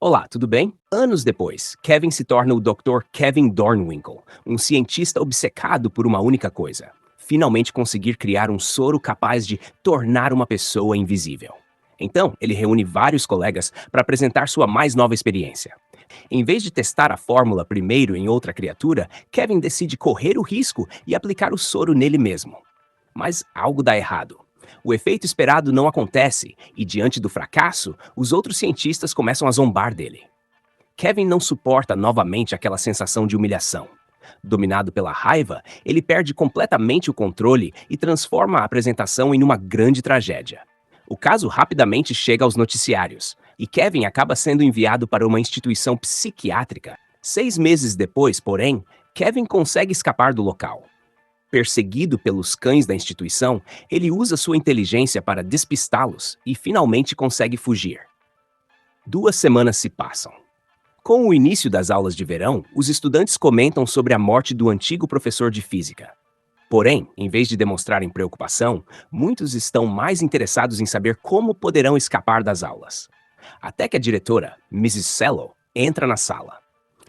Olá, tudo bem? Anos depois, Kevin se torna o Dr. Kevin Dornwinkle, um cientista obcecado por uma única coisa: finalmente conseguir criar um soro capaz de tornar uma pessoa invisível. Então, ele reúne vários colegas para apresentar sua mais nova experiência. Em vez de testar a fórmula primeiro em outra criatura, Kevin decide correr o risco e aplicar o soro nele mesmo. Mas algo dá errado. O efeito esperado não acontece e, diante do fracasso, os outros cientistas começam a zombar dele. Kevin não suporta novamente aquela sensação de humilhação. Dominado pela raiva, ele perde completamente o controle e transforma a apresentação em uma grande tragédia. O caso rapidamente chega aos noticiários e Kevin acaba sendo enviado para uma instituição psiquiátrica. 6 meses depois, porém, Kevin consegue escapar do local. Perseguido pelos cães da instituição, ele usa sua inteligência para despistá-los e finalmente consegue fugir. 2 semanas se passam. Com o início das aulas de verão, os estudantes comentam sobre a morte do antigo professor de física. Porém, em vez de demonstrarem preocupação, muitos estão mais interessados em saber como poderão escapar das aulas. Até que a diretora, Mrs. Sellow, entra na sala.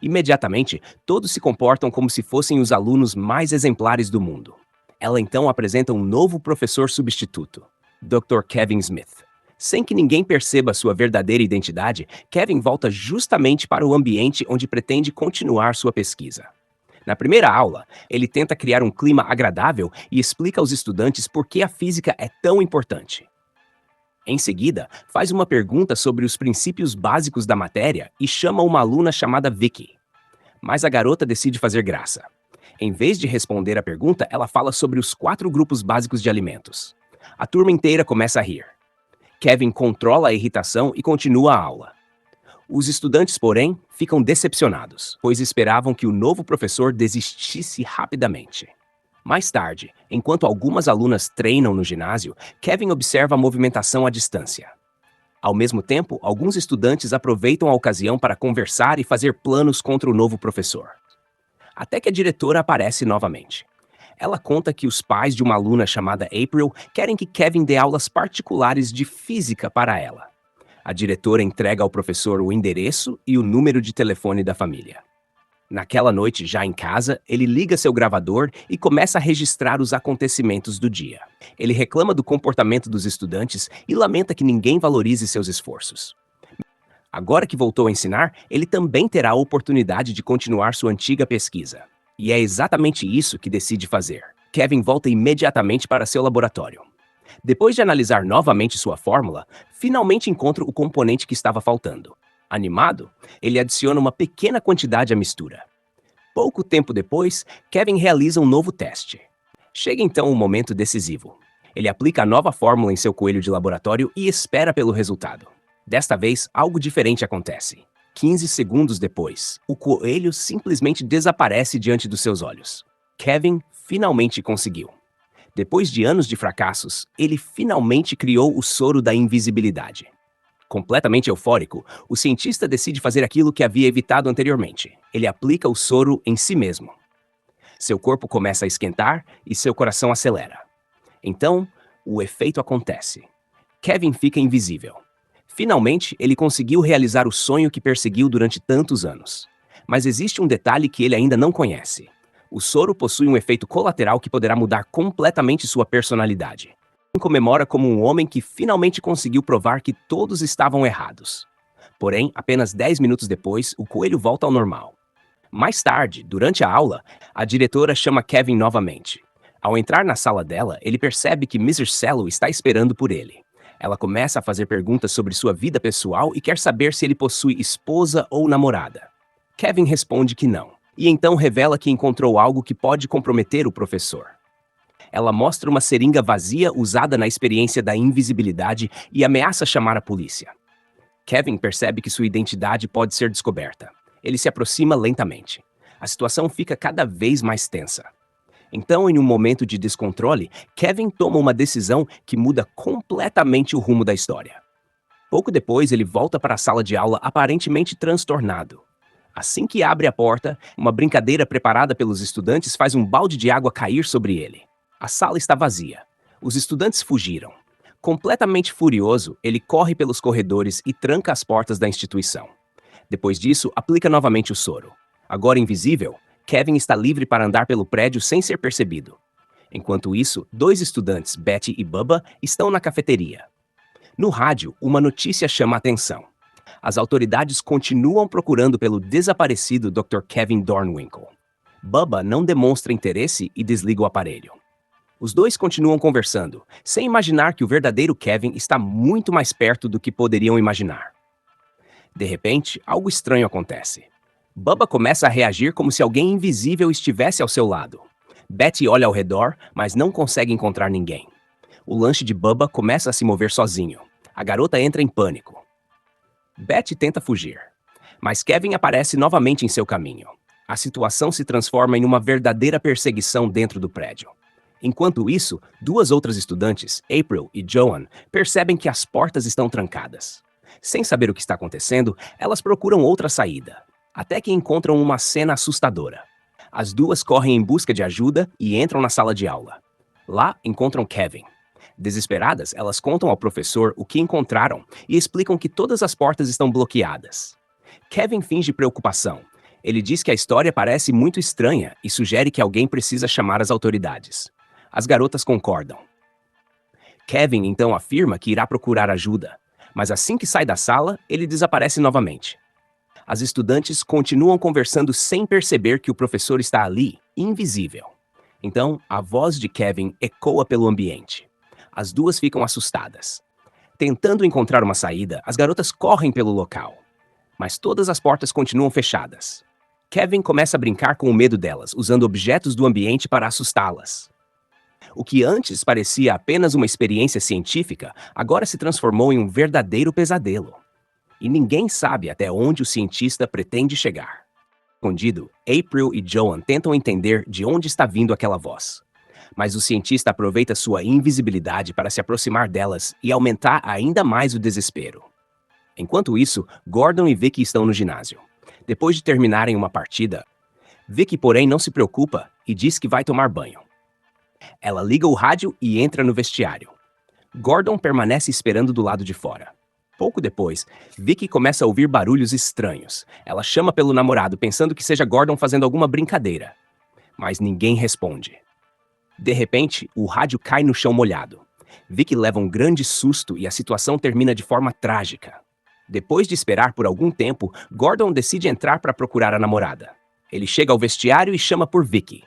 Imediatamente, todos se comportam como se fossem os alunos mais exemplares do mundo. Ela então apresenta um novo professor substituto, Dr. Kevin Smith. Sem que ninguém perceba sua verdadeira identidade, Kevin volta justamente para o ambiente onde pretende continuar sua pesquisa. Na primeira aula, ele tenta criar um clima agradável e explica aos estudantes por que a física é tão importante. Em seguida, faz uma pergunta sobre os princípios básicos da matéria e chama uma aluna chamada Vicky. Mas a garota decide fazer graça. Em vez de responder a pergunta, ela fala sobre os 4 grupos básicos de alimentos. A turma inteira começa a rir. Kevin controla a irritação e continua a aula. Os estudantes, porém, ficam decepcionados, pois esperavam que o novo professor desistisse rapidamente. Mais tarde, enquanto algumas alunas treinam no ginásio, Kevin observa a movimentação à distância. Ao mesmo tempo, alguns estudantes aproveitam a ocasião para conversar e fazer planos contra o novo professor. Até que a diretora aparece novamente. Ela conta que os pais de uma aluna chamada April querem que Kevin dê aulas particulares de física para ela. A diretora entrega ao professor o endereço e o número de telefone da família. Naquela noite, já em casa, ele liga seu gravador e começa a registrar os acontecimentos do dia. Ele reclama do comportamento dos estudantes e lamenta que ninguém valorize seus esforços. Agora que voltou a ensinar, ele também terá a oportunidade de continuar sua antiga pesquisa. E é exatamente isso que decide fazer. Kevin volta imediatamente para seu laboratório. Depois de analisar novamente sua fórmula, finalmente encontra o componente que estava faltando. Animado, ele adiciona uma pequena quantidade à mistura. Pouco tempo depois, Kevin realiza um novo teste. Chega então o momento decisivo. Ele aplica a nova fórmula em seu coelho de laboratório e espera pelo resultado. Desta vez, algo diferente acontece. 15 segundos depois, o coelho simplesmente desaparece diante dos seus olhos. Kevin finalmente conseguiu. Depois de anos de fracassos, ele finalmente criou o soro da invisibilidade. Completamente eufórico, o cientista decide fazer aquilo que havia evitado anteriormente. Ele aplica o soro em si mesmo. Seu corpo começa a esquentar e seu coração acelera. Então, o efeito acontece. Kevin fica invisível. Finalmente, ele conseguiu realizar o sonho que perseguiu durante tantos anos. Mas existe um detalhe que ele ainda não conhece. O soro possui um efeito colateral que poderá mudar completamente sua personalidade. Comemora como um homem que finalmente conseguiu provar que todos estavam errados. Porém, apenas 10 minutos depois, o coelho volta ao normal. Mais tarde, durante a aula, a diretora chama Kevin novamente. Ao entrar na sala dela, ele percebe que Mrs. Sellow está esperando por ele. Ela começa a fazer perguntas sobre sua vida pessoal e quer saber se ele possui esposa ou namorada. Kevin responde que não, e então revela que encontrou algo que pode comprometer o professor. Ela mostra uma seringa vazia usada na experiência da invisibilidade e ameaça chamar a polícia. Kevin percebe que sua identidade pode ser descoberta. Ele se aproxima lentamente. A situação fica cada vez mais tensa. Então, em um momento de descontrole, Kevin toma uma decisão que muda completamente o rumo da história. Pouco depois, ele volta para a sala de aula aparentemente transtornado. Assim que abre a porta, uma brincadeira preparada pelos estudantes faz um balde de água cair sobre ele. A sala está vazia. Os estudantes fugiram. Completamente furioso, ele corre pelos corredores e tranca as portas da instituição. Depois disso, aplica novamente o soro. Agora invisível, Kevin está livre para andar pelo prédio sem ser percebido. Enquanto isso, dois estudantes, Betty e Bubba, estão na cafeteria. No rádio, uma notícia chama a atenção. As autoridades continuam procurando pelo desaparecido Dr. Kevin Dornwinkle. Bubba não demonstra interesse e desliga o aparelho. Os dois continuam conversando, sem imaginar que o verdadeiro Kevin está muito mais perto do que poderiam imaginar. De repente, algo estranho acontece. Bubba começa a reagir como se alguém invisível estivesse ao seu lado. Betty olha ao redor, mas não consegue encontrar ninguém. O lanche de Bubba começa a se mover sozinho. A garota entra em pânico. Betty tenta fugir, mas Kevin aparece novamente em seu caminho. A situação se transforma em uma verdadeira perseguição dentro do prédio. Enquanto isso, duas outras estudantes, April e Joan, percebem que as portas estão trancadas. Sem saber o que está acontecendo, elas procuram outra saída, até que encontram uma cena assustadora. As duas correm em busca de ajuda e entram na sala de aula. Lá, encontram Kevin. Desesperadas, elas contam ao professor o que encontraram e explicam que todas as portas estão bloqueadas. Kevin finge preocupação. Ele diz que a história parece muito estranha e sugere que alguém precisa chamar as autoridades. As garotas concordam. Kevin então afirma que irá procurar ajuda, mas assim que sai da sala, ele desaparece novamente. As estudantes continuam conversando sem perceber que o professor está ali, invisível. Então, a voz de Kevin ecoa pelo ambiente. As duas ficam assustadas. Tentando encontrar uma saída, as garotas correm pelo local. Mas todas as portas continuam fechadas. Kevin começa a brincar com o medo delas, usando objetos do ambiente para assustá-las. O que antes parecia apenas uma experiência científica, agora se transformou em um verdadeiro pesadelo. E ninguém sabe até onde o cientista pretende chegar. Escondido, April e Joan tentam entender de onde está vindo aquela voz. Mas o cientista aproveita sua invisibilidade para se aproximar delas e aumentar ainda mais o desespero. Enquanto isso, Gordon e Vicky estão no ginásio. Depois de terminarem uma partida, Vicky, porém, não se preocupa e diz que vai tomar banho. Ela liga o rádio e entra no vestiário. Gordon permanece esperando do lado de fora. Pouco depois, Vicky começa a ouvir barulhos estranhos. Ela chama pelo namorado, pensando que seja Gordon fazendo alguma brincadeira. Mas ninguém responde. De repente, o rádio cai no chão molhado. Vicky leva um grande susto e a situação termina de forma trágica. Depois de esperar por algum tempo, Gordon decide entrar para procurar a namorada. Ele chega ao vestiário e chama por Vicky.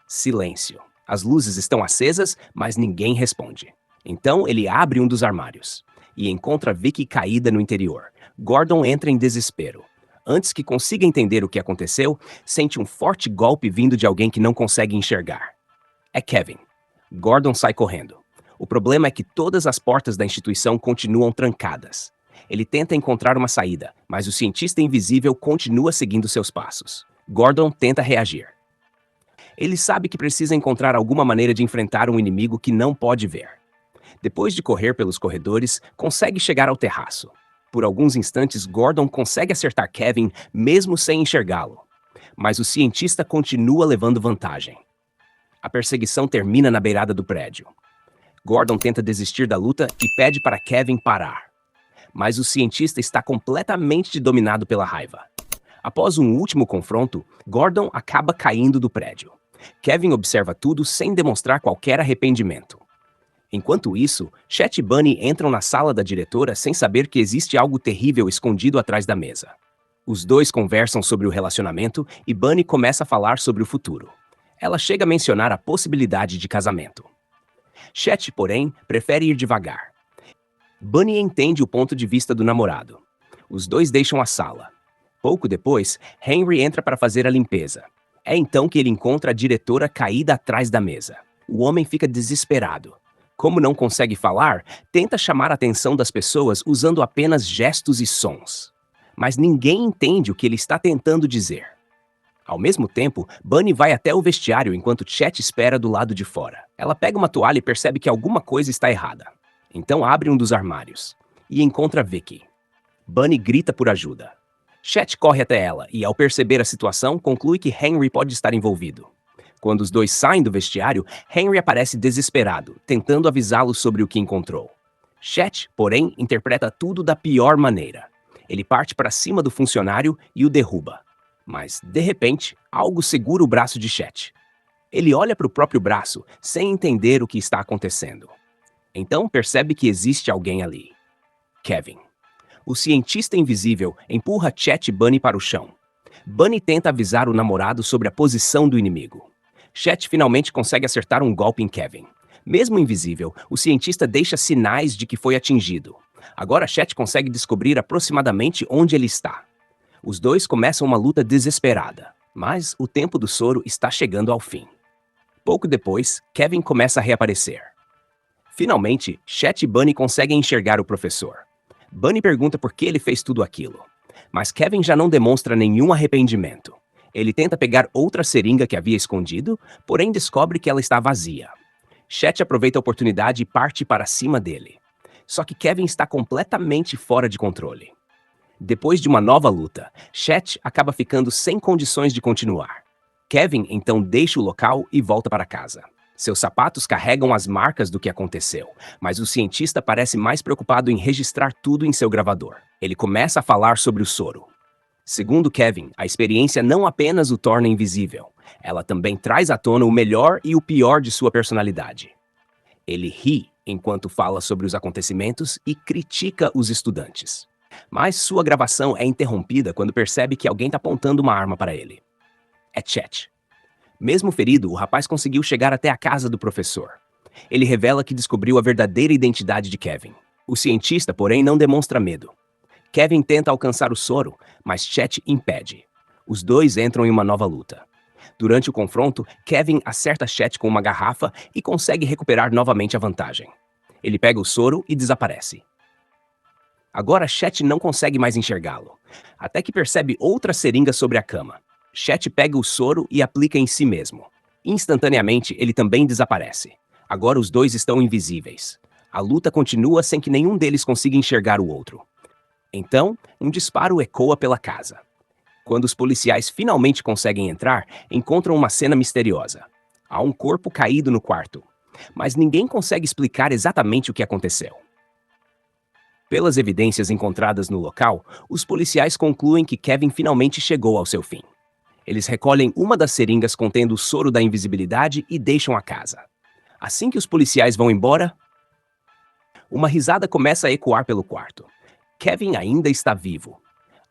Silêncio. As luzes estão acesas, mas ninguém responde. Então ele abre um dos armários e encontra Vicky caída no interior. Gordon entra em desespero. Antes que consiga entender o que aconteceu, sente um forte golpe vindo de alguém que não consegue enxergar. É Kevin. Gordon sai correndo. O problema é que todas as portas da instituição continuam trancadas. Ele tenta encontrar uma saída, mas o cientista invisível continua seguindo seus passos. Gordon tenta reagir. Ele sabe que precisa encontrar alguma maneira de enfrentar um inimigo que não pode ver. Depois de correr pelos corredores, consegue chegar ao terraço. Por alguns instantes, Gordon consegue acertar Kevin, mesmo sem enxergá-lo. Mas o cientista continua levando vantagem. A perseguição termina na beirada do prédio. Gordon tenta desistir da luta e pede para Kevin parar. Mas o cientista está completamente dominado pela raiva. Após um último confronto, Gordon acaba caindo do prédio. Kevin observa tudo sem demonstrar qualquer arrependimento. Enquanto isso, Chet e Bunny entram na sala da diretora sem saber que existe algo terrível escondido atrás da mesa. Os dois conversam sobre o relacionamento e Bunny começa a falar sobre o futuro. Ela chega a mencionar a possibilidade de casamento. Chet, porém, prefere ir devagar. Bunny entende o ponto de vista do namorado. Os dois deixam a sala. Pouco depois, Henry entra para fazer a limpeza. É então que ele encontra a diretora caída atrás da mesa. O homem fica desesperado. Como não consegue falar, tenta chamar a atenção das pessoas usando apenas gestos e sons. Mas ninguém entende o que ele está tentando dizer. Ao mesmo tempo, Bunny vai até o vestiário enquanto Chet espera do lado de fora. Ela pega uma toalha e percebe que alguma coisa está errada. Então abre um dos armários e encontra Vicky. Bunny grita por ajuda. Chet corre até ela e, ao perceber a situação, conclui que Henry pode estar envolvido. Quando os dois saem do vestiário, Henry aparece desesperado, tentando avisá-lo sobre o que encontrou. Chet, porém, interpreta tudo da pior maneira. Ele parte para cima do funcionário e o derruba. Mas, de repente, algo segura o braço de Chet. Ele olha para o próprio braço, sem entender o que está acontecendo. Então percebe que existe alguém ali. Kevin. O cientista invisível empurra Chet e Bunny para o chão. Bunny tenta avisar o namorado sobre a posição do inimigo. Chet finalmente consegue acertar um golpe em Kevin. Mesmo invisível, o cientista deixa sinais de que foi atingido. Agora Chet consegue descobrir aproximadamente onde ele está. Os dois começam uma luta desesperada, mas o tempo do soro está chegando ao fim. Pouco depois, Kevin começa a reaparecer. Finalmente, Chet e Bunny conseguem enxergar o professor. Bunny pergunta por que ele fez tudo aquilo, mas Kevin já não demonstra nenhum arrependimento. Ele tenta pegar outra seringa que havia escondido, porém descobre que ela está vazia. Chet aproveita a oportunidade e parte para cima dele. Só que Kevin está completamente fora de controle. Depois de uma nova luta, Chet acaba ficando sem condições de continuar. Kevin então deixa o local e volta para casa. Seus sapatos carregam as marcas do que aconteceu, mas o cientista parece mais preocupado em registrar tudo em seu gravador. Ele começa a falar sobre o soro. Segundo Kevin, a experiência não apenas o torna invisível, ela também traz à tona o melhor e o pior de sua personalidade. Ele ri enquanto fala sobre os acontecimentos e critica os estudantes. Mas sua gravação é interrompida quando percebe que alguém está apontando uma arma para ele. É Chet. Mesmo ferido, o rapaz conseguiu chegar até a casa do professor. Ele revela que descobriu a verdadeira identidade de Kevin. O cientista, porém, não demonstra medo. Kevin tenta alcançar o soro, mas Chet impede. Os dois entram em uma nova luta. Durante o confronto, Kevin acerta Chet com uma garrafa e consegue recuperar novamente a vantagem. Ele pega o soro e desaparece. Agora Chet não consegue mais enxergá-lo, até que percebe outra seringa sobre a cama. Chet pega o soro e aplica em si mesmo. Instantaneamente, ele também desaparece. Agora os dois estão invisíveis. A luta continua sem que nenhum deles consiga enxergar o outro. Então, um disparo ecoa pela casa. Quando os policiais finalmente conseguem entrar, encontram uma cena misteriosa. Há um corpo caído no quarto, mas ninguém consegue explicar exatamente o que aconteceu. Pelas evidências encontradas no local, os policiais concluem que Kevin finalmente chegou ao seu fim. Eles recolhem uma das seringas contendo o soro da invisibilidade e deixam a casa. Assim que os policiais vão embora, uma risada começa a ecoar pelo quarto. Kevin ainda está vivo.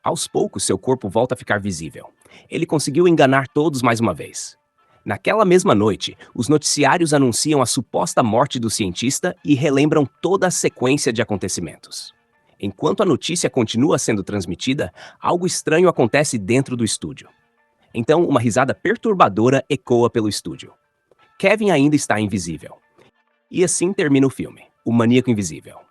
Aos poucos, seu corpo volta a ficar visível. Ele conseguiu enganar todos mais uma vez. Naquela mesma noite, os noticiários anunciam a suposta morte do cientista e relembram toda a sequência de acontecimentos. Enquanto a notícia continua sendo transmitida, algo estranho acontece dentro do estúdio. Então, uma risada perturbadora ecoa pelo estúdio. Kevin ainda está invisível. E assim termina o filme, O Maníaco Invisível.